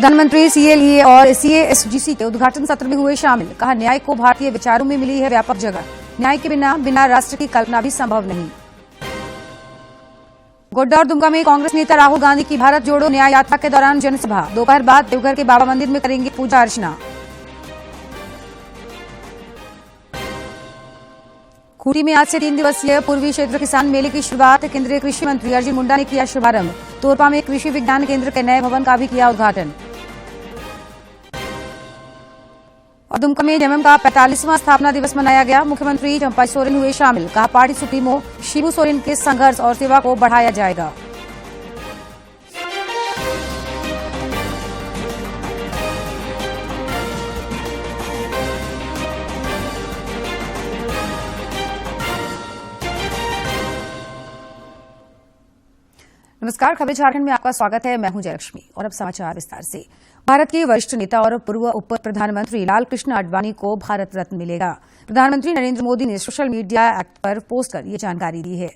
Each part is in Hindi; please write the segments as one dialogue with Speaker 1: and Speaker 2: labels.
Speaker 1: प्रधानमंत्री सीएलईए और सीएसजीसी के उद्घाटन सत्र में हुए शामिल। कहा, न्याय को भारतीय विचारों में मिली है व्यापक जगह। न्याय के बिना राष्ट्र की कल्पना भी संभव नहीं। गोड्डा और दुमका में कांग्रेस नेता राहुल गांधी की भारत जोड़ो न्याय यात्रा के दौरान जनसभा। दोपहर बाद देवघर के बाबा मंदिर में करेंगे पूजा अर्चना। खूंटी में आज से 3 दिवसीय पूर्वी क्षेत्र किसान मेले की शुरुआत। केंद्रीय कृषि मंत्री अर्जुन मुंडा ने किया शुभारंभ। तोरपा में कृषि विज्ञान केंद्र के नए भवन का भी किया उद्घाटन। और दुमका में जेएमएम का 45वां स्थापना दिवस मनाया गया। मुख्यमंत्री चंपा सोरेन हुए शामिल। कहा, पार्टी सुप्रीमो शिबू सोरेन के संघर्ष और सेवा को बढ़ाया जाएगा। नमस्कार, खबर झारखंड में आपका स्वागत है। मैं हूं जयलक्ष्मी और अब समाचार विस्तार से। भारत के वरिष्ठ नेता और पूर्व उप प्रधानमंत्री लालकृष्ण आडवाणी को भारत रत्न मिलेगा। प्रधानमंत्री नरेंद्र मोदी ने सोशल मीडिया एक्ट पर पोस्ट कर ये जानकारी दी है।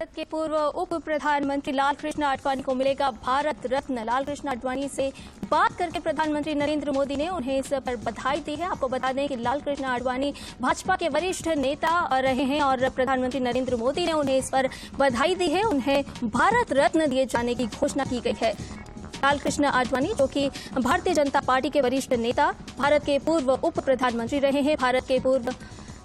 Speaker 2: भारत के पूर्व उप प्रधानमंत्री लालकृष्ण आडवाणी को मिलेगा भारत रत्न। लालकृष्ण आडवाणी से बात करके प्रधानमंत्री नरेंद्र मोदी ने उन्हें इस पर बधाई दी है। आपको बता दें कि लालकृष्ण आडवाणी भाजपा के वरिष्ठ नेता रहे हैं और प्रधानमंत्री नरेंद्र मोदी ने उन्हें इस पर बधाई दी है। उन्हें भारत रत्न दिए जाने की घोषणा की गई है। लालकृष्ण आडवाणी, जो कि भारतीय जनता पार्टी के वरिष्ठ नेता, भारत के पूर्व उप प्रधानमंत्री रहे हैं, भारत के पूर्व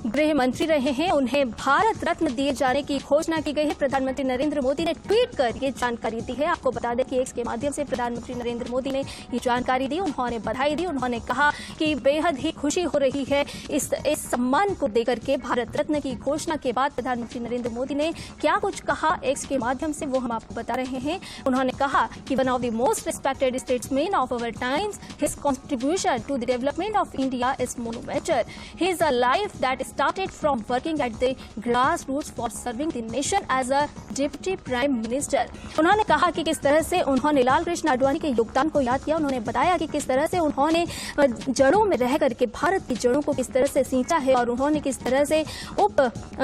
Speaker 2: गृह मंत्री रहे हैं, उन्हें भारत रत्न दिए जाने की घोषणा की गई है। प्रधानमंत्री नरेंद्र मोदी ने ट्वीट कर ये जानकारी दी है। आपको बता दें कि एक्स के माध्यम से प्रधानमंत्री नरेंद्र मोदी ने ये जानकारी दी। उन्होंने बधाई दी। उन्होंने कहा कि बेहद ही खुशी हो रही है इस सम्मान को देकर के। भारत रत्न की घोषणा के बाद प्रधानमंत्री नरेंद्र मोदी ने क्या कुछ कहा एक्स के माध्यम से, वो हम आपको बता रहे हैं। उन्होंने कहा कि one of the most respected statesman of our times, his contribution to the development of India is monumental. He is a life that started from working at the grassroots for serving the nation as a deputy prime minister। उन्होंने कहा कि किस तरह से उन्होंने लालकृष्ण आडवाणी के योगदान को याद किया। उन्होंने बताया कि किस तरह से उन्होंने जड़ों में रह करके भारत की जड़ों को किस तरह से सींचा है और उन्होंने किस तरह से उप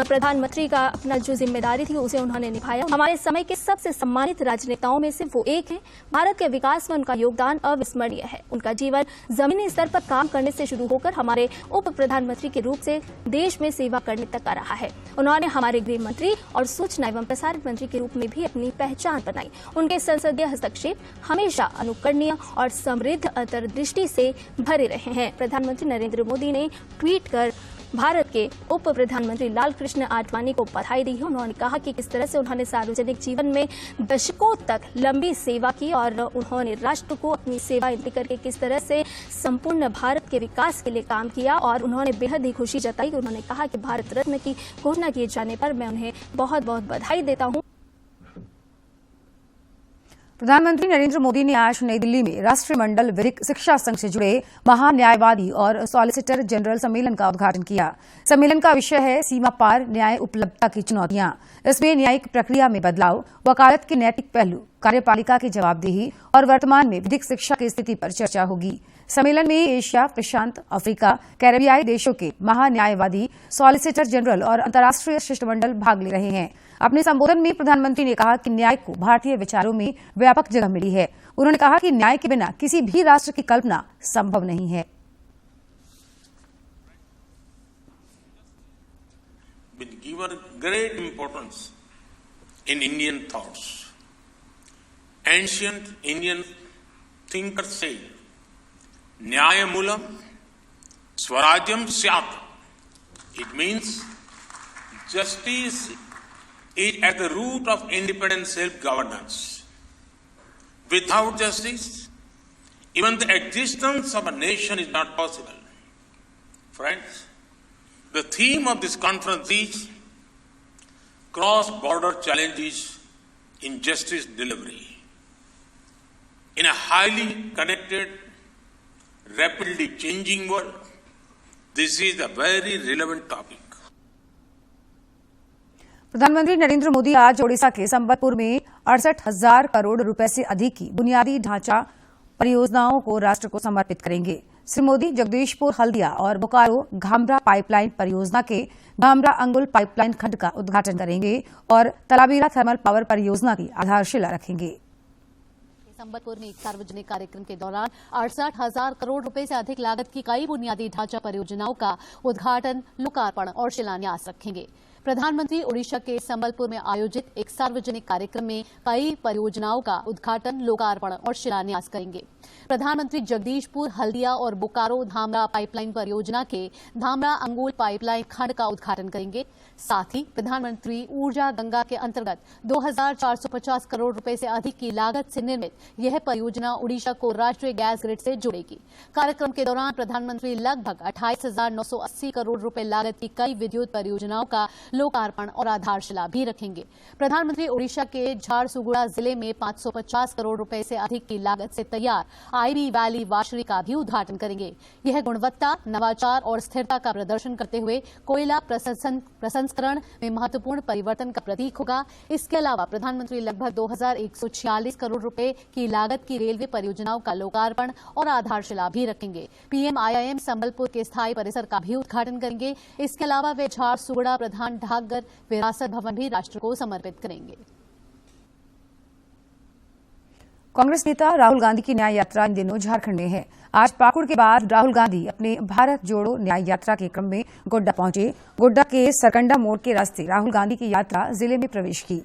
Speaker 2: प्रधानमंत्री का अपना जो जिम्मेदारी थी उसे उन्होंने निभाया। हमारे समय के सबसे सम्मानित राजनेताओं में से वो एक है। भारत के विकास में उनका योगदान अविस्मरणीय है। उनका जीवन जमीनी स्तर पर काम करने से शुरू होकर हमारे उप प्रधानमंत्री के रूप से देश में सेवा करने तक आ रहा है। उन्होंने हमारे गृह मंत्री और सूचना एवं प्रसारण मंत्री के रूप में भी अपनी पहचान बनाई। उनके संसदीय हस्तक्षेप हमेशा अनुकरणीय और समृद्ध अंतर्दृष्टि से भरे रहे हैं। प्रधानमंत्री नरेंद्र मोदी ने ट्वीट कर भारत के उप प्रधानमंत्री लालकृष्ण आडवाणी को बधाई दी है। उन्होंने कहा कि किस तरह से उन्होंने सार्वजनिक जीवन में दशकों तक लंबी सेवा की और उन्होंने राष्ट्र को अपनी सेवाएं देकर के किस तरह से संपूर्ण भारत के विकास के लिए काम किया और उन्होंने बेहद ही खुशी जताई। उन्होंने कहा कि भारत रत्न की घोषणा किए जाने पर मैं उन्हें बहुत बहुत बधाई देता हूं।
Speaker 1: प्रधानमंत्री नरेंद्र मोदी ने आज नई दिल्ली में राष्ट्रमंडल विधिक शिक्षा संघ से जुड़े महान्यायवादी और सॉलिसिटर जनरल सम्मेलन का उद्घाटन किया। सम्मेलन का विषय है सीमा पार न्याय उपलब्धता की चुनौतियां। इसमें न्यायिक प्रक्रिया में बदलाव, वकालत के नैतिक पहलू, कार्यपालिका की जवाबदेही और वर्तमान में विधिक शिक्षा की स्थिति पर चर्चा होगी। सम्मेलन में एशिया, प्रशांत, अफ्रीका, कैरेबियाई देशों के महान्यायवादी, सॉलिसिटर जनरल और अंतर्राष्ट्रीय शिष्टमंडल भाग ले रहे हैं। अपने संबोधन में प्रधानमंत्री ने कहा कि न्याय को भारतीय विचारों में व्यापक जगह मिली है। उन्होंने कहा कि न्याय के बिना किसी भी राष्ट्र की कल्पना संभव नहीं है।
Speaker 3: Been given great importance in Indian thoughts. Ancient Indian thinkers say, "Nyayamulam Swarajyam Syat." It means justice is at the root of independent self-governance. Without justice, even the existence of a nation is not possible. Friends, the theme of this conference is cross-border challenges in justice delivery. In a highly connected, rapidly changing world, this is a very relevant topic.
Speaker 1: प्रधानमंत्री नरेंद्र मोदी आज ओडिशा के संबलपुर में 68,000 करोड़ रुपए से अधिक की बुनियादी ढांचा परियोजनाओं को राष्ट्र को समर्पित करेंगे। श्री मोदी जगदीशपुर हल्दिया और बोकारो घामरा पाइपलाइन परियोजना के घामरा अंगुल पाइपलाइन खंड का उद्घाटन करेंगे और तलाबीरा थर्मल पावर परियोजना की आधारशिला रखेंगे।
Speaker 4: संबलपुर में एक सार्वजनिक कार्यक्रम के दौरान 68,000 करोड़ रुपए से अधिक लागत की कई बुनियादी ढांचा परियोजनाओं का उद्घाटन, लोकार्पण और शिलान्यास रखेंगे। प्रधानमंत्री ओडिशा के संबलपुर में आयोजित एक सार्वजनिक कार्यक्रम में कई परियोजनाओं का उद्घाटन, लोकार्पण और शिलान्यास करेंगे। प्रधानमंत्री जगदीशपुर, हल्दिया और बोकारो धामरा पाइपलाइन परियोजना के धामरा अंगोल पाइपलाइन खंड का उद्घाटन करेंगे। साथ ही प्रधानमंत्री ऊर्जा गंगा के अंतर्गत 2,450 करोड़ रुपए से अधिक की लागत से निर्मित यह परियोजना ओडिशा को राष्ट्रीय गैस ग्रिड से जोड़ेगी। कार्यक्रम के दौरान प्रधानमंत्री लगभग 28,980 करोड़ रुपए लागत की कई विद्युत परियोजनाओं का लोकार्पण और आधारशिला भी रखेंगे। प्रधानमंत्री ओडिशा के झारसुगुड़ा जिले में 550 करोड़ रुपए से अधिक की लागत से तैयार आईबी वैली वाशरी का भी उद्घाटन करेंगे। यह गुणवत्ता, नवाचार और स्थिरता का प्रदर्शन करते हुए कोयला प्रसंस्करण में महत्वपूर्ण परिवर्तन का प्रतीक होगा। इसके अलावा प्रधानमंत्री लगभग 2,146 करोड़ रुपए की लागत की रेलवे परियोजनाओं का लोकार्पण और आधारशिला भी रखेंगे। पीएमआईआईएम संबलपुर के स्थायी परिसर का भी उद्घाटन करेंगे। इसके अलावा वे झारसुगुड़ा प्रधान डाकघर विरासत भवन भी राष्ट्र को समर्पित करेंगे।
Speaker 1: कांग्रेस नेता राहुल गांधी की न्याय यात्रा इन दिनों झारखंड में है। आज पाकुड़ के बाद राहुल गांधी अपने भारत जोड़ो न्याय यात्रा के क्रम में गोड्डा पहुंचे। गोड्डा के सरकंडा मोड़ के रास्ते राहुल गांधी की यात्रा जिले में प्रवेश की।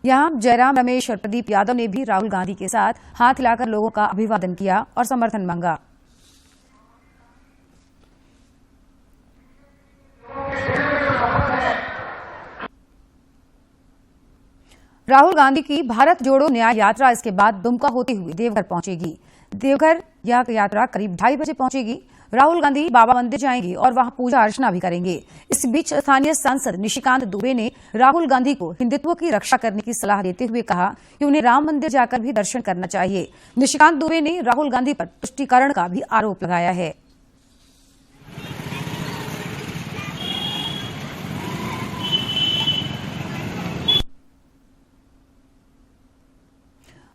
Speaker 1: यहां जयराम रमेश और प्रदीप यादव ने भी राहुल गांधी के साथ हाथ हिलाकर लोगों का अभिवादन किया और समर्थन मांगा। राहुल गांधी की भारत जोड़ो न्याय यात्रा इसके बाद दुमका होते हुए देवघर पहुंचेगी। देवघर यह यात्रा करीब 2:30 बजे पहुंचेगी। राहुल गांधी बाबा मंदिर जाएंगे और वहां पूजा अर्चना भी करेंगे। इस बीच स्थानीय सांसद निशिकांत दुबे ने राहुल गांधी को हिंदुत्व की रक्षा करने की सलाह देते हुए कहा कि उन्हें राम मंदिर जाकर भी दर्शन करना चाहिए। निशिकांत दुबे ने राहुल गांधी पर तुष्टीकरण का भी आरोप लगाया है।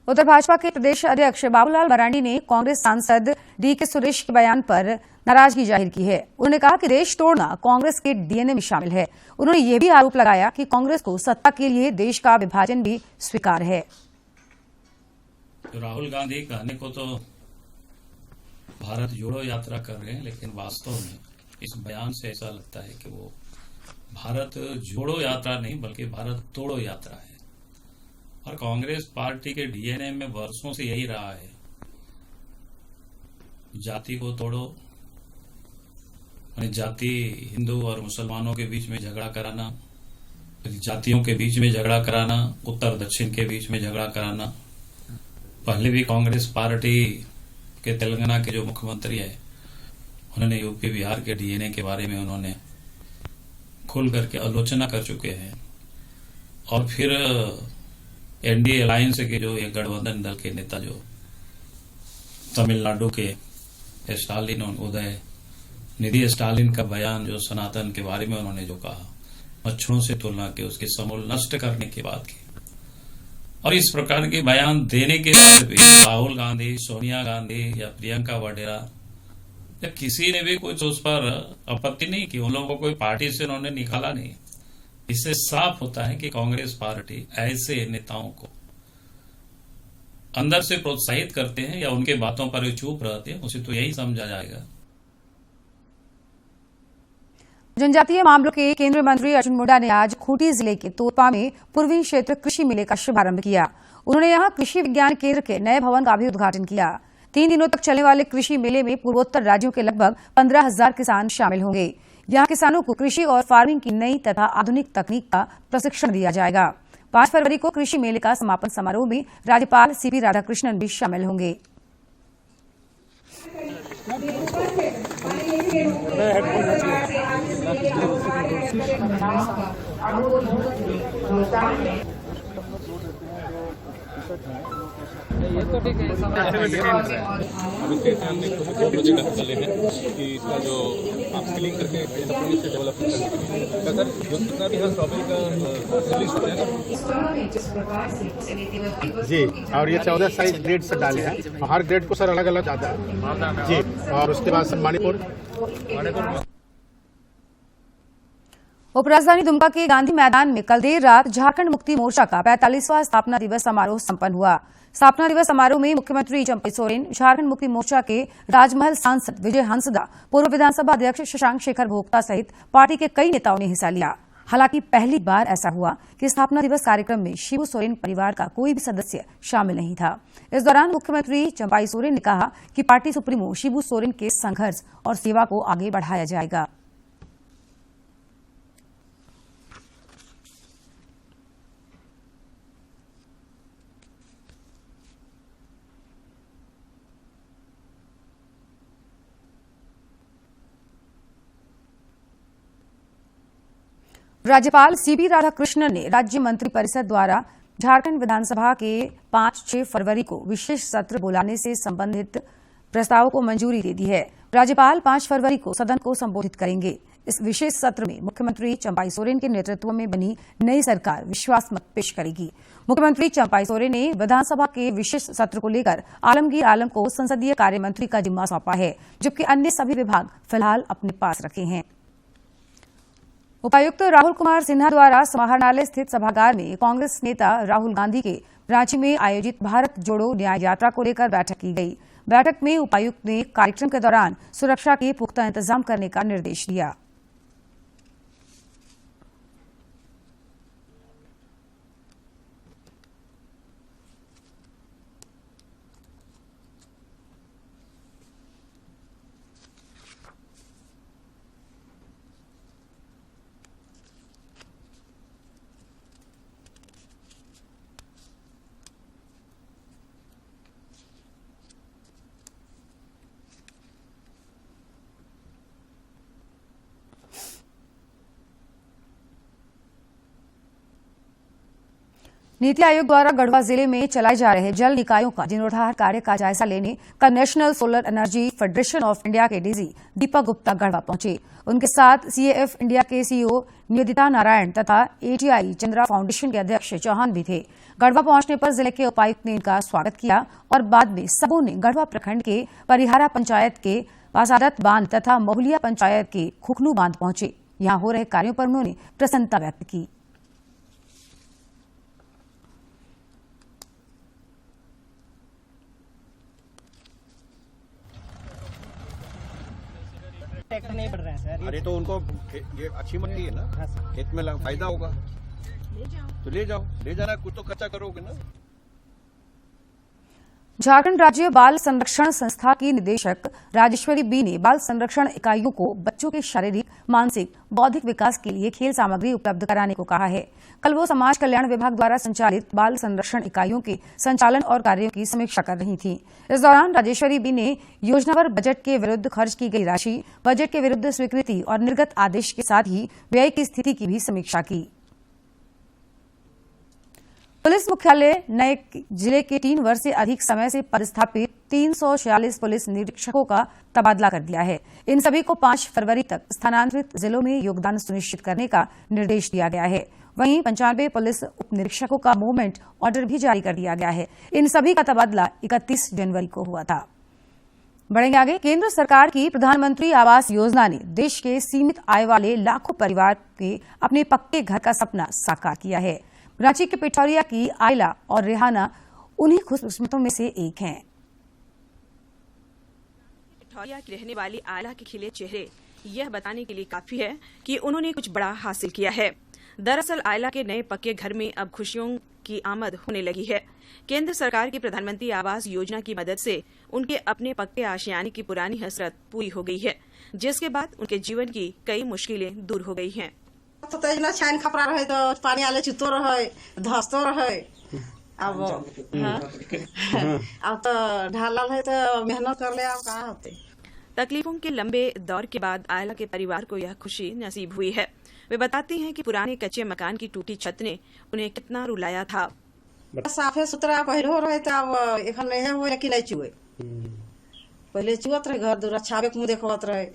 Speaker 1: उधर भाजपा के प्रदेश अध्यक्ष बाबूलाल मरांडी ने कांग्रेस सांसद डीके सुरेश के बयान पर नाराजगी जाहिर की है। उन्होंने कहा कि देश तोड़ना कांग्रेस के डीएनए में शामिल है। उन्होंने यह भी आरोप लगाया कि कांग्रेस को सत्ता के लिए देश का विभाजन भी स्वीकार है।
Speaker 5: तो राहुल गांधी कहने को तो भारत जोड़ो यात्रा कर रहे हैं, लेकिन वास्तव में इस बयान से ऐसा लगता है कि वो भारत जोड़ो यात्रा नहीं बल्कि भारत तोड़ो यात्रा है। और कांग्रेस पार्टी के डीएनए में वर्षों से यही रहा है, जाति को तोड़ो, जाति हिंदू और मुसलमानों के बीच में झगड़ा कराना, जातियों के बीच में झगड़ा कराना, उत्तर दक्षिण के बीच में झगड़ा कराना। पहले भी कांग्रेस पार्टी के तेलंगाना के जो मुख्यमंत्री है, उन्होंने यूपी बिहार के डीएनए के बारे में उन्होंने खुल करके आलोचना कर चुके हैं। और फिर एनडीए अलायंस के जो ये गठबंधन दल के नेता जो तमिलनाडु के स्टालिन, उदय निधि स्टालिन का बयान जो सनातन के बारे में उन्होंने जो कहा, मच्छरों से तुलना के उसके समूल नष्ट करने की बात की। और इस प्रकार के बयान देने के बाद भी राहुल गांधी, सोनिया गांधी या प्रियंका वाड्रा या किसी ने भी कुछ उस पर आपत्ति नहीं की। उन लोगों को कोई पार्टी से उन्होंने निकाला नहीं। इससे साफ होता है कि कांग्रेस पार्टी ऐसे नेताओं को अंदर से प्रोत्साहित करते हैं या उनके बातों पर चुप रहते हैं, उसे तो यही समझा जाएगा।
Speaker 1: जनजातीय मामलों के केंद्रीय मंत्री अर्जुन मुंडा ने आज खूंटी जिले के तोरपा में पूर्वी क्षेत्र कृषि मेले का शुभारंभ किया। उन्होंने यहां कृषि विज्ञान केंद्र के नए भवन का भी उद्घाटन किया। 3 दिनों तक चलने वाले कृषि मेले में पूर्वोत्तर राज्यों के लगभग 15,000 किसान शामिल होंगे। यहां किसानों को कृषि और फार्मिंग की नई तथा आधुनिक तकनीक का प्रशिक्षण दिया जाएगा। 5 फरवरी को कृषि मेले का समापन समारोह में राज्यपाल सीपी राधाकृष्णन भी शामिल होंगे।
Speaker 6: ये तो ठीक है, अभी कहते हैं हमने प्रोजेक्ट चले हैं कि इसका जो आप स्किलिंग करके से डेवलप करने अगर जो कितना भी हर टॉपिक का रिलीज हो जाएगा
Speaker 7: जी। और ये 14 साइज ग्रेड से डाले हैं, हर ग्रेड को सर अलग अलग आता है जी। और उसके बाद सर मणिपुर
Speaker 1: उपराजधानी दुमका के गांधी मैदान में कल देर रात झारखंड मुक्ति मोर्चा का 45वां स्थापना दिवस समारोह संपन्न हुआ। स्थापना दिवस समारोह में मुख्यमंत्री चंपई सोरेन, झारखंड मुक्ति मोर्चा के राजमहल सांसद विजय हंसदा, पूर्व विधानसभा अध्यक्ष शशांक शेखर भोक्ता सहित पार्टी के कई नेताओं ने हिस्सा लिया। हालांकि पहली बार ऐसा हुआ कि स्थापना दिवस कार्यक्रम में शिबू सोरेन परिवार का कोई भी सदस्य शामिल नहीं था। इस दौरान मुख्यमंत्री चंपई सोरेन ने कहा कि पार्टी सुप्रीमो शिबू सोरेन के संघर्ष और सेवा को आगे बढ़ाया जाएगा। राज्यपाल सीपी राधाकृष्णन ने राज्य मंत्री परिषद द्वारा झारखंड विधानसभा के 5-6 फरवरी को विशेष सत्र बुलाने से संबंधित प्रस्ताव को मंजूरी दे दी है। राज्यपाल 5 फरवरी को सदन को संबोधित करेंगे। इस विशेष सत्र में मुख्यमंत्री चंपई सोरेन के नेतृत्व में बनी नई सरकार विश्वास मत पेश करेगी। मुख्यमंत्री चंपई सोरेन ने विधानसभा के विशेष सत्र को लेकर आलमगीर आलम को संसदीय कार्य मंत्री का जिम्मा सौंपा है, जबकि अन्य सभी विभाग फिलहाल अपने पास रखे हैं। उपायुक्त राहुल कुमार सिन्हा द्वारा समाहरणालय स्थित सभागार में कांग्रेस नेता राहुल गांधी के रांची में आयोजित भारत जोड़ो न्याय यात्रा को लेकर बैठक की गई। बैठक में उपायुक्त ने कार्यक्रम के दौरान सुरक्षा के पुख्ता इंतजाम करने का निर्देश दिया। नीति आयोग द्वारा गढ़वा जिले में चलाए जा रहे जल निकायों का जीर्णोद्धार कार्य का जायजा लेने का national solar energy federation of India के डीजी दीपक गुप्ता गढ़वा पहुंचे। उनके साथ सीएएफ इंडिया के सीईओ निवेदिता नारायण तथा एटीआई चंद्रा फाउंडेशन के अध्यक्ष चौहान भी थे। गढ़वा पहुंचने पर जिले के उपायुक्त ने इनका स्वागत किया और बाद में सबों ने गढ़वा प्रखंड के परिहारा पंचायत के पासादत बांध तथा महुलिया पंचायत के खुखनू बांध पहुंचे। यहां हो रहे कार्यों पर उन्होंने प्रसन्नता व्यक्त की।
Speaker 8: नहीं बढ़ रहे हैं सर।
Speaker 6: अरे तो उनको ये अच्छी मंडी है ना, खेत में फायदा होगा तो ले जाओ, ले जाना, कुछ तो खर्चा करोगे ना।
Speaker 1: झारखंड राज्य बाल संरक्षण संस्था की निदेशक राजेश्वरी बी ने बाल संरक्षण इकाइयों को बच्चों के शारीरिक, मानसिक, बौद्धिक विकास के लिए खेल सामग्री उपलब्ध कराने को कहा है। कल वो समाज कल्याण विभाग द्वारा संचालित बाल संरक्षण इकाइयों के संचालन और कार्यों की समीक्षा कर रही थी। इस दौरान राजेश्वरी बी ने योजनावार बजट के विरुद्ध खर्च की गई राशि, बजट के विरुद्ध स्वीकृति और निर्गत आदेश के साथ ही व्यय की स्थिति की भी समीक्षा की। पुलिस मुख्यालय नए जिले के 3 वर्ष से अधिक समय से पदस्थापित 346 पुलिस निरीक्षकों का तबादला कर दिया है। इन सभी को 5 फरवरी तक स्थानांतरित जिलों में योगदान सुनिश्चित करने का निर्देश दिया गया है। वहीं 95 पुलिस उप निरीक्षकों का मूवमेंट ऑर्डर भी जारी कर दिया गया है। इन सभी का तबादला 31 जनवरी को हुआ था। बढ़ेंगे आगे। केंद्र सरकार की प्रधानमंत्री आवास योजना ने देश के सीमित आय वाले लाखों परिवार के अपने पक्के घर का सपना साकार किया है। रांची के पिठौरिया की आयला और रेहाना उन्हीं खुशकिस्मतों में से एक हैं।
Speaker 9: पिठौरिया की रहने वाली आयला के खिले चेहरे यह बताने के लिए काफी है कि उन्होंने कुछ बड़ा हासिल किया है। दरअसल आयला के नए पक्के घर में अब खुशियों की आमद होने लगी है। केंद्र सरकार की प्रधानमंत्री आवास योजना की मदद से उनके अपने पक्के आशियाने की पुरानी हसरत पूरी हो गई है, जिसके बाद उनके जीवन की कई मुश्किलें दूर हो गई हैं।
Speaker 8: तो तेजना छाइन खपरा रहे तो पानी आले चितो रहे, धसतो रहे। अब अब तो ढालल है तो मेहनत कर ले, अब कहाँ होते।
Speaker 9: तकलीफों के लंबे दौर के बाद आयला के परिवार को यह खुशी नसीब हुई है। वे बताती हैं कि पुराने कच्चे मकान की टूटी छत ने उन्हें कितना रुलाया था।
Speaker 8: साफे सुथरा पहले हो रहे थे, अब एखन नहीं हुए कि नहीं चुए। पहले चुअत रहे, घर दूर छावे मुँह देखवत रहे।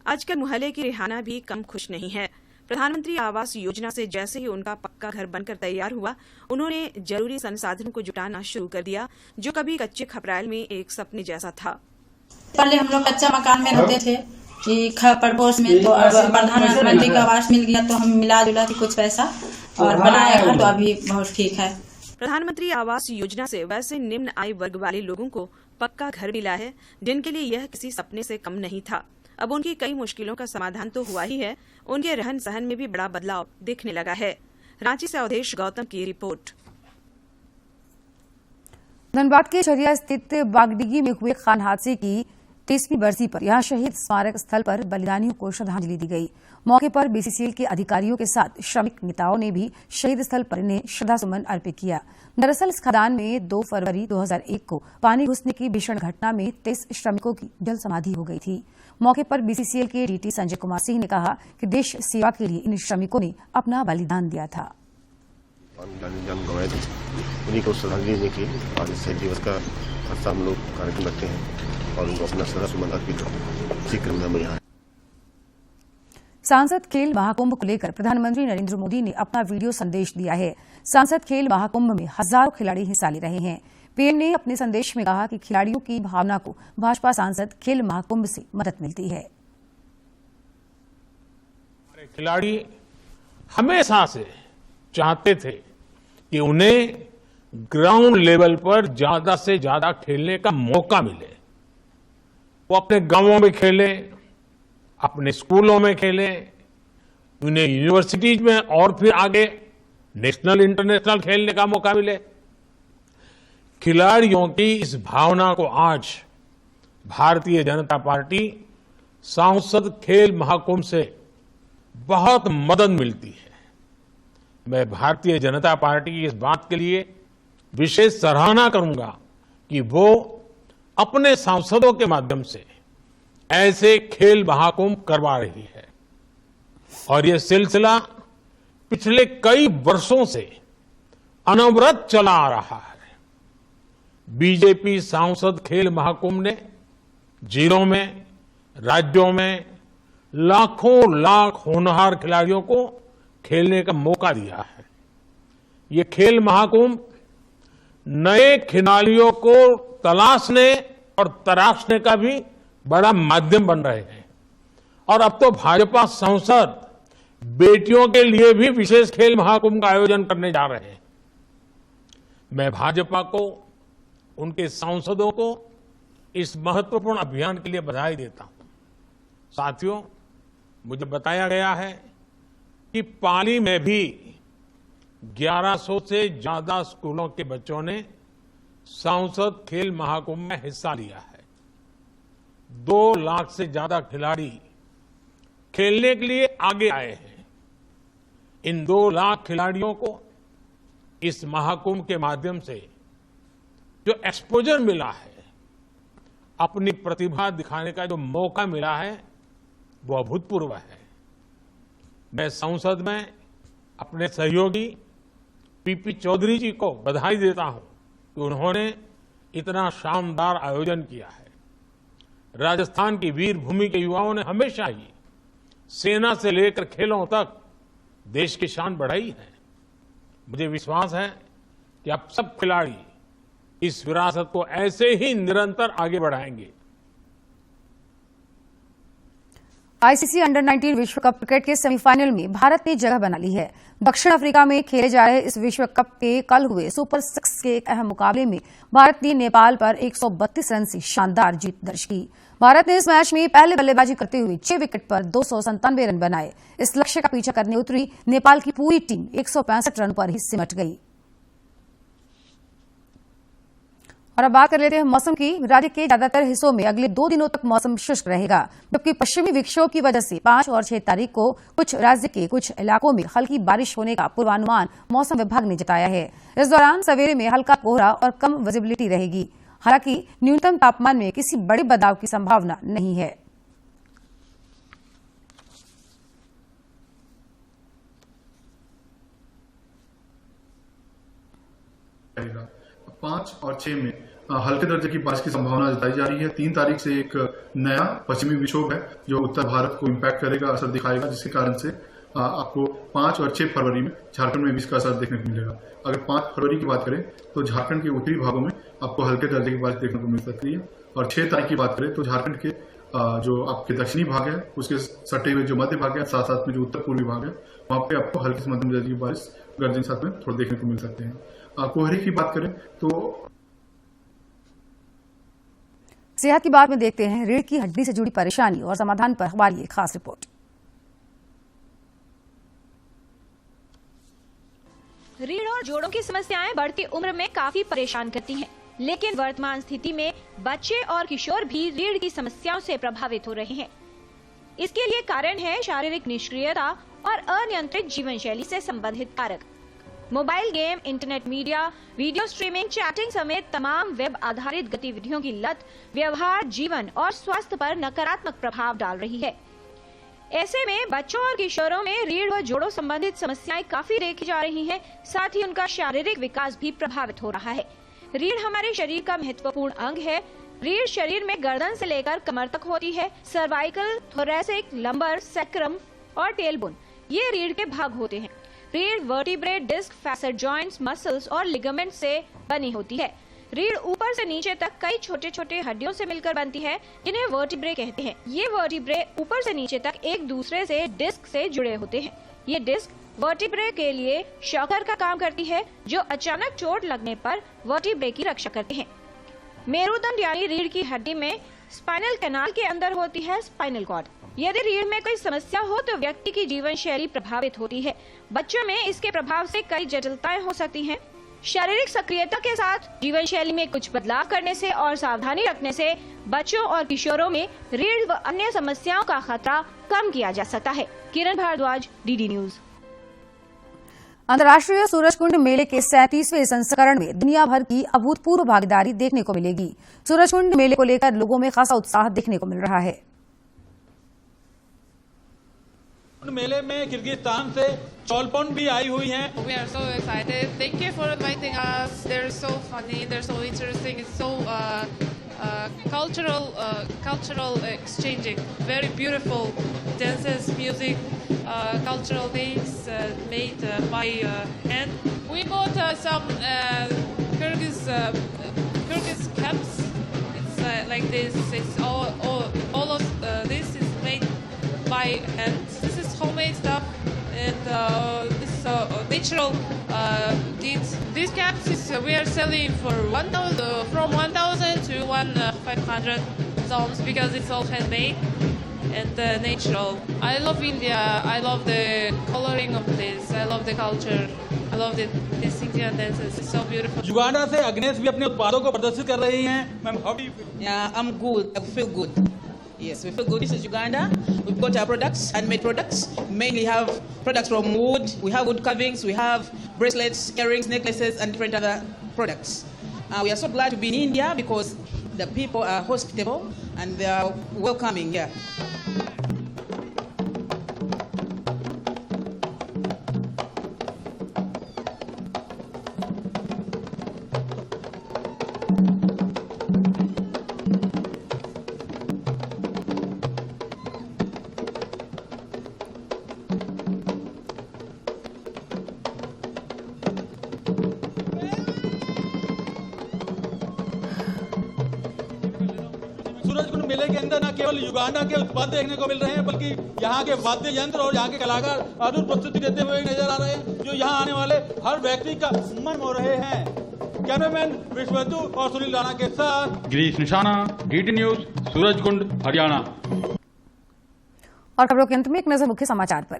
Speaker 9: आजकल मुहल्ले की रेहाना भी कम खुश नहीं है। प्रधानमंत्री आवास योजना से जैसे ही उनका पक्का घर बनकर तैयार हुआ, उन्होंने जरूरी संसाधनों को जुटाना शुरू कर दिया, जो कभी कच्चे खपराइल में एक सपने जैसा था।
Speaker 10: पहले हम लोग कच्चा मकान में रहते थे,
Speaker 8: कि पड़ोस में तो अब प्रधानमंत्री का आवास मिल गया तो हम मिला जुला के कुछ पैसा और बनाया घर, तो अभी बहुत ठीक है।
Speaker 9: प्रधानमंत्री आवास योजना से वैसे निम्न आय वर्ग वाले लोगों को पक्का घर मिला है जिनके लिए यह किसी सपने से कम नहीं था। अब उनकी कई मुश्किलों का समाधान तो हुआ ही है, उनके रहन सहन में भी बड़ा बदलाव दिखने लगा है। रांची से अवधेश गौतम की रिपोर्ट।
Speaker 1: धनबाद के चरिया स्थित बागडीगी में हुए खान हादसे की 30वीं बरसी पर यहां शहीद स्मारक स्थल पर बलिदानियों को श्रद्धांजलि दी गई। मौके पर बीसीसीएल के अधिकारियों के साथ श्रमिक नेताओं ने भी शहीद स्थल पर इन्हें श्रद्धासुमन अर्पित किया। दरअसल इस खदान में 2 फरवरी 2001 को पानी घुसने की भीषण घटना में 23 श्रमिकों की जल समाधि हो गई थी। मौके पर बीसीसीएल के डीटी संजय कुमार सिंह ने कहा कि देश सेवा के लिए इन श्रमिकों ने अपना बलिदान दिया था।
Speaker 10: जान गंवाए थे, उन्हीं को श्रद्धांजलि देने की आज इस दिवस का हर साल हम लोग कार्यक्रम रखते हैं और उनको अपना श्रद्धासुमन अर्पित इसी क्रम में हम यहाँ।
Speaker 1: सांसद खेल महाकुंभ को लेकर प्रधानमंत्री नरेंद्र मोदी ने अपना वीडियो संदेश दिया है। सांसद खेल महाकुंभ में हजारों खिलाड़ी हिस्सा ले रहे हैं। पीएम ने अपने संदेश में कहा कि खिलाड़ियों की भावना को भाजपा सांसद खेल महाकुंभ से मदद मिलती है।
Speaker 7: खिलाड़ी हमेशा से चाहते थे कि उन्हें ग्राउंड लेवल पर ज्यादा से ज्यादा खेलने का मौका मिले। वो अपने गांवों में खेले, अपने स्कूलों में खेले, उन्हें यूनिवर्सिटीज में और फिर आगे नेशनल इंटरनेशनल खेलने का मौका मिले। खिलाड़ियों की इस भावना को आज भारतीय जनता पार्टी सांसद खेल महाकुंभ से बहुत मदद मिलती है। मैं भारतीय जनता पार्टी की इस बात के लिए विशेष सराहना करूंगा कि वो अपने सांसदों के माध्यम से ऐसे खेल महाकुंभ करवा रही है और ये सिलसिला पिछले कई वर्षों से अनवरत चला आ रहा है। बीजेपी सांसद खेल महाकुंभ ने जिलों में, राज्यों में लाखों लाख होनहार खिलाड़ियों को खेलने का मौका दिया है। ये खेल महाकुंभ नए खिलाड़ियों को तलाशने और तराशने का भी बड़ा माध्यम बन रहे हैं और अब तो भाजपा सांसद बेटियों के लिए भी विशेष खेल महाकुंभ का आयोजन करने जा रहे हैं। मैं भाजपा को, उनके सांसदों को इस महत्वपूर्ण अभियान के लिए बधाई देता हूं। साथियों, मुझे बताया गया है कि पाली में भी 1100 से ज्यादा स्कूलों के बच्चों ने सांसद खेल महाकुंभ में हिस्सा लिया है। 2 लाख से ज्यादा खिलाड़ी खेलने के लिए आगे आए हैं। इन 2 लाख खिलाड़ियों को इस महाकुंभ के माध्यम से जो एक्सपोजर मिला है, अपनी प्रतिभा दिखाने का जो मौका मिला है, वो अभूतपूर्व है। मैं संसद में अपने सहयोगी पीपी चौधरी जी को बधाई देता हूं कि उन्होंने इतना शानदार आयोजन किया है। राजस्थान की वीर भूमि के युवाओं ने हमेशा ही सेना से लेकर खेलों तक देश की शान बढ़ाई है। मुझे विश्वास है कि अब सब खिलाड़ी इस विरासत को ऐसे ही निरंतर आगे बढ़ाएंगे।
Speaker 1: आईसीसी अंडर 19 विश्व कप क्रिकेट के सेमीफाइनल में भारत ने जगह बना ली है। दक्षिण अफ्रीका में खेले जा रहे इस विश्व कप के कल हुए सुपर 6 के एक अहम मुकाबले में भारत ने नेपाल पर 132 रन से शानदार जीत दर्ज की। भारत ने इस मैच में पहले बल्लेबाजी करते हुए 6 विकेट पर 297 रन बनाए। इस लक्ष्य का पीछा करने उतरी नेपाल की पूरी टीम 165 रन पर ही सिमट गई। और अब बात कर लेते हैं मौसम की। राज्य के ज्यादातर हिस्सों में अगले 2 दिनों तक मौसम शुष्क रहेगा, जबकि पश्चिमी विक्षोभ की वजह से 5 और 6 तारीख को कुछ राज्य के कुछ इलाकों में हल्की बारिश होने का पूर्वानुमान मौसम विभाग ने जताया है। इस दौरान सवेरे में हल्का कोहरा और कम विजिबिलिटी रहेगी। हालांकि न्यूनतम तापमान में किसी बड़े बदलाव की संभावना नहीं है।
Speaker 11: 5 और 6 में हल्के दर्जे की बारिश की संभावना जताई जा रही है। 3 तारीख से एक नया पश्चिमी विक्षोभ है जो उत्तर भारत को इम्पैक्ट करेगा, असर दिखाएगा, जिसके कारण से आपको 5 और 6 फरवरी में झारखंड में भी इसका असर देखने को मिलेगा। अगर 5 फरवरी की बात करें तो झारखंड के उत्तरी भागों में आपको हल्के दर्जे की बारिश देखने को मिल सकती है और 6 तारीख की बात करें तो झारखंड के जो आपके दक्षिणी भाग है उसके सटे हुए जो मध्य भाग है, साथ साथ में जो उत्तर पूर्वी भाग है, वहां पे आपको हल्की से मध्यम दर्जे की बारिश गर्जन के साथ में थोड़ा देखने को मिल सकते हैं। कोहरे की बात करें तो
Speaker 1: सेहत की बात में देखते हैं रीढ़ की हड्डी से जुड़ी परेशानी और समाधान पर हमारी एक खास रिपोर्ट।
Speaker 12: रीढ़ और जोड़ों की समस्याएं बढ़ती उम्र में काफी परेशान करती हैं, लेकिन वर्तमान स्थिति में बच्चे और किशोर भी रीढ़ की समस्याओं से प्रभावित हो रहे हैं। इसके लिए कारण है शारीरिक निष्क्रियता और अनियंत्रित जीवन शैली से संबंधित कारक। Mobile game, internet media, video streaming, chatting समेत तमाम वेब आधारित गतिविधियों की लत व्यवहार, जीवन और स्वास्थ्य पर नकारात्मक प्रभाव डाल रही है। ऐसे में बच्चों और किशोरों में रीढ़ व जोड़ों संबंधित समस्याएं काफी देखी जा रही हैं, साथ ही उनका शारीरिक विकास भी प्रभावित हो रहा है। रीढ़ हमारे शरीर का महत्वपूर्ण अंग है। रीढ़ शरीर में गर्दन से लेकर कमर तक होती है। सर्वाइकल, थोरैसिक, लंबर, सैक्रम और टेलबोन ये रीढ़ के भाग होते हैं। रीढ़ vertebrae, disc, facet joints, muscles और लिगामेंट से बनी होती है। रीढ़ ऊपर से नीचे तक कई छोटे छोटे हड्डियों से मिलकर बनती है, जिन्हें वर्टिब्रे कहते हैं। ये वर्टिब्रे ऊपर से नीचे तक एक दूसरे से डिस्क से जुड़े होते हैं। ये डिस्क वर्टिब्रे के लिए शॉकर का काम करती है, जो अचानक चोट लगने पर वर्टिब्रे की रक्षा करते हैं। मेरुदंड यानी रीढ़ की हड्डी में स्पाइनल कैनाल के अंदर होती है स्पाइनल कॉर्ड। यदि रीढ़ में कोई समस्या हो तो व्यक्ति की जीवन शैली प्रभावित होती है। बच्चों में इसके प्रभाव से कई जटिलताएं हो सकती हैं। शारीरिक सक्रियता के साथ जीवन शैली में कुछ बदलाव करने से और सावधानी रखने से बच्चों और किशोरों में रीढ़ व अन्य समस्याओं का खतरा कम किया जा सकता है। किरण भारद्वाज, डीडी न्यूज।
Speaker 1: अंतर्राष्ट्रीय सूरजकुंड मेले के 37वें संस्करण में दुनिया भर की अभूतपूर्व भागीदारी देखने को मिलेगी। सूरजकुंड मेले को लेकर लोगों में खासा उत्साह देखने को मिल रहा है।
Speaker 13: मेले में किर्गिस्तान से चोलपोन भी आई हुई हैं।
Speaker 14: We are so excited. Thank you for inviting us. They're so funny. They're so interesting. It's so cultural exchanging. Very beautiful dances, music, cultural things made by hand. We bought some Kyrgyz caps. It's like this. It's all of this is made by hand. This is homemade stuff, and this is natural things. These caps we are selling for 1,000 from 1,000 to 1,500 soms because it's all handmade and natural. I love India. I love the coloring of this. I love the culture. I love this Indian dances. It's so beautiful.
Speaker 13: Uganda से अग्नेश भी अपने उत्पादों को प्रदर्शित कर रही हैं। Ma'am, how do you feel?
Speaker 15: Yeah, I'm good. I feel good. Yes, we feel good. This is Uganda. We've got our products, handmade products. Mainly have products from wood. We have wood carvings. We have bracelets, earrings, necklaces, and different other products. We are so glad to be in India because the people are hospitable and they are welcoming. Yeah.
Speaker 13: Surajkund मेले के अंदर न केवल युगांडा के उत्पाद देखने को मिल रहे हैं, बल्कि यहाँ के वाद्य यंत्र और यहाँ के कलाकार अद्भुत प्रस्तुति देते हुए नजर आ रहे हैं, जो यहाँ आने वाले हर व्यक्ति का मन हो रहे हैं। कैमरामैन विश्वबंधु और सुनील राणा के साथ
Speaker 16: गिरीश निशाना, डीडी न्यूज, सूरजकुंड, हरियाणा।
Speaker 1: और खबरों के अंत में एक नजर मुख्य समाचार पर।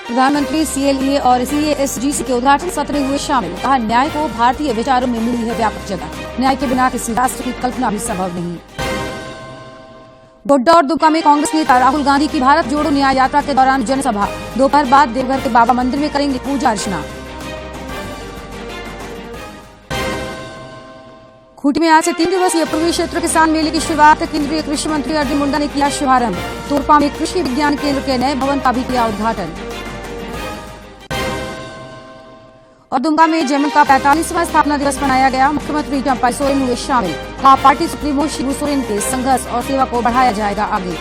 Speaker 1: प्रधानमंत्री सीएलईए और सीएसजीसी के उद्घाटन सत्र में हुए शामिल। कहा, न्याय को भारतीय विचारों में मिली है व्यापक जगह। न्याय के बिना किसी राष्ट्र की कल्पना भी संभव नहीं। गोड्डा और दुमका में कांग्रेस नेता राहुल गांधी की भारत जोड़ो न्याय यात्रा के दौरान जनसभा। दोपहर बाद देवघर के बाबा मंदिर में करेंगे पूजा अर्चना। खूंटी में आज से 3 दिवसीय पूर्वी क्षेत्र किसान मेले की शुरुआत। केंद्रीय कृषि मंत्री अर्जुन मुंडा ने किया शुभारंभ। तोरपा में कृषि विज्ञान केंद्र के नए भवन का भी किया उद्घाटन। और दुमका में जेएमएम का 45वां स्थापना दिवस मनाया गया। मुख्यमंत्री चंपा सोरेन हुए शामिल। कहा, पार्टी सुप्रीमो शिबू सोरेन के संघर्ष और सेवा को बढ़ाया जाएगा आगे।